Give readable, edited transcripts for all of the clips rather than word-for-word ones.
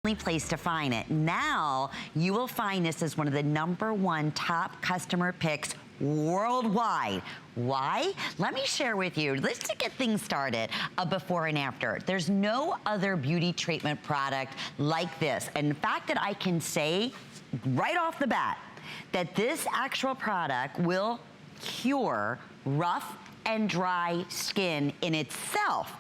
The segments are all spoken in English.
only place to find it. Now, you will find this as one of the #1 top customer picks worldwide. Why? Let me share with you. Let's get things started, a before and after. There's no other beauty treatment product like this. And the fact that I can say right off the bat that this actual product will cure rough and dry skin in itself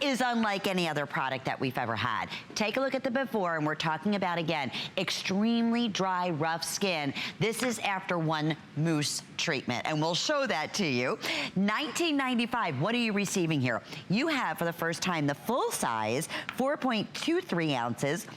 is unlike any other product that we've ever had. Take a look at the before, and we're talking about, again, extremely dry, rough skin. This is after one Mousse treatment, and we'll show that to you. $19.95, what are you receiving here? You have, for the first time, the full size, 4.23 ounces,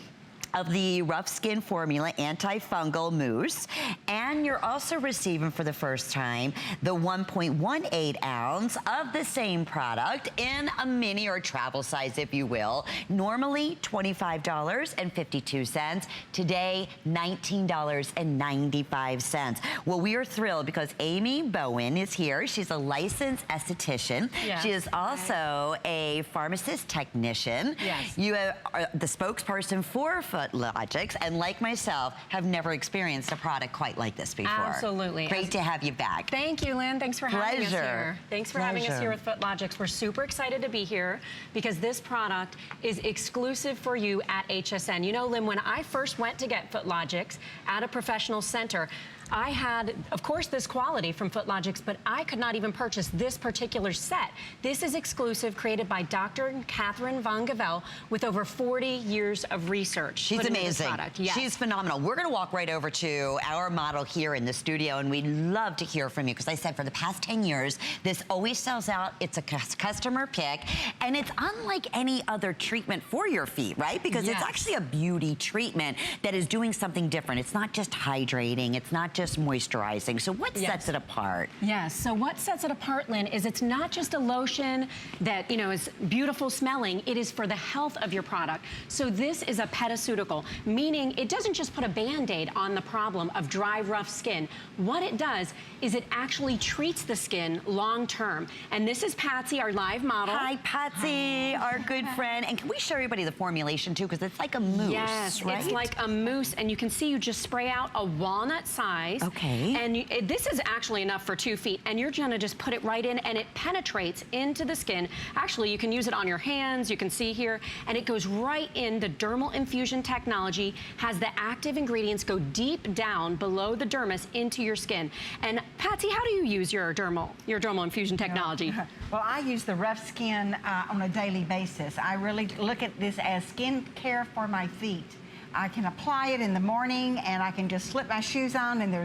of the rough skin formula antifungal mousse, and you're also receiving for the first time the 1.18 ounce of the same product in a mini or travel size, if you will. Normally $25.52. Today, $19.95. Well, we are thrilled because Amy Bowen is here. She's a licensed esthetician. Yes. She is also a pharmacist technician. Yes. You are the spokesperson for Footlogix, and like myself, have never experienced a product quite like this before. Absolutely. Great to have you back. Thank you, Lynn. Thanks for having us here. Thanks for having us here with Footlogix. We're super excited to be here because this product is exclusive for you at HSN. You know, Lynn, when I first went to get Footlogix at a professional center, I had, of course, this quality from Footlogix, but I could not even purchase this particular set. This is exclusive, created by Dr. Catherine Von Gavel with over 40 years of research. She's amazing. Yes. She's phenomenal. We're going to walk right over to our model here in the studio, and we'd love to hear from you, because I said for the past 10 years, this always sells out. It's a customer pick, and it's unlike any other treatment for your feet, right? Because it's actually a beauty treatment that is doing something different. It's not just hydrating. It's not just moisturizing. So what sets it apart? Yes, so what sets it apart, Lynn, is it's not just a lotion that, you know, is beautiful smelling. It is for the health of your product. So this is a pediceutical, meaning it doesn't just put a Band-Aid on the problem of dry, rough skin. What it does is it actually treats the skin long term. And this is Patsy, our live model. Hi, Patsy, our good friend. And can we show everybody the formulation too? Because it's like a mousse, yes, right? It's like a mousse, and you can see you just spray out a walnut size. Okay. And this is actually enough for 2 feet, and you're gonna just put it right in, and it penetrates into the skin. Actually, you can use it on your hands, you can see here, and it goes right in. The dermal infusion technology has the active ingredients go deep down below the dermis into your skin. And Patsy, how do you use your dermal infusion technology? Well, I use the rough skin on a daily basis. I really look at this as skin care for my feet. I can apply it in the morning, and I can just slip my shoes on, and there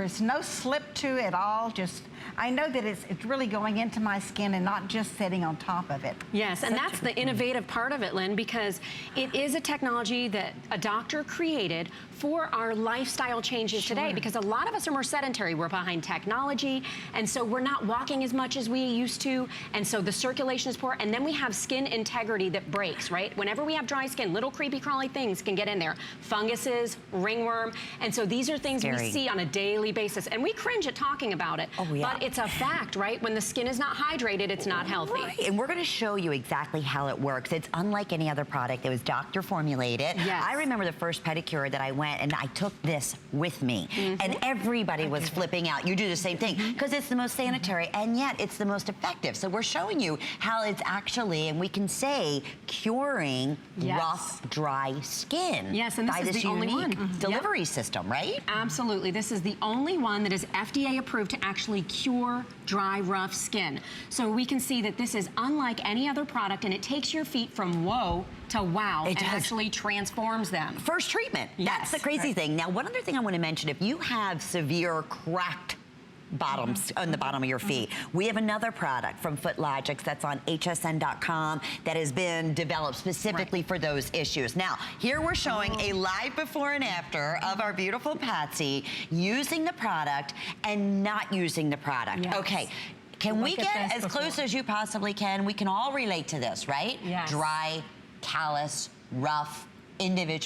is no slip to it at all. Just, I know that it's really going into my skin and not just sitting on top of it. Yes, and that's the innovative part of it, Lynn, because it is a technology that a doctor created for our lifestyle changes today, because a lot of us are more sedentary. We're behind technology, and so we're not walking as much as we used to, and so the circulation is poor, and then we have skin integrity that breaks, right? Whenever we have dry skin, little creepy crawly things can get in there. Funguses, ringworm, and so these are things we see on a daily basis, and we cringe at talking about it, but it's a fact, right? When the skin is not hydrated, it's not healthy. Right. And we're going to show you exactly how it works. It's unlike any other product. It was doctor formulated. Yes. I remember the first pedicure that I went, and I took this with me, and everybody was flipping out. You do the same thing, because it's the most sanitary, and yet it's the most effective. So we're showing you how it's actually, and we can say, curing rough, dry skin. Yes, and this is the only one. Delivery system, right? Absolutely. This is the only one that is FDA approved to actually cure dry, rough skin. So we can see that this is unlike any other product, and it takes your feet from whoa to wow, and actually transforms them. First treatment. That's the crazy thing. Now, one other thing I want to mention, if you have severe cracked bottoms on the bottom of your feet, we have another product from Footlogix that's on hsn.com that has been developed specifically for those issues. Now, here we're showing a live before and after of our beautiful Patsy using the product and not using the product. Okay. Can we get as close as you possibly can? We can all relate to this, right? Yes. Dry, callous, rough, individual.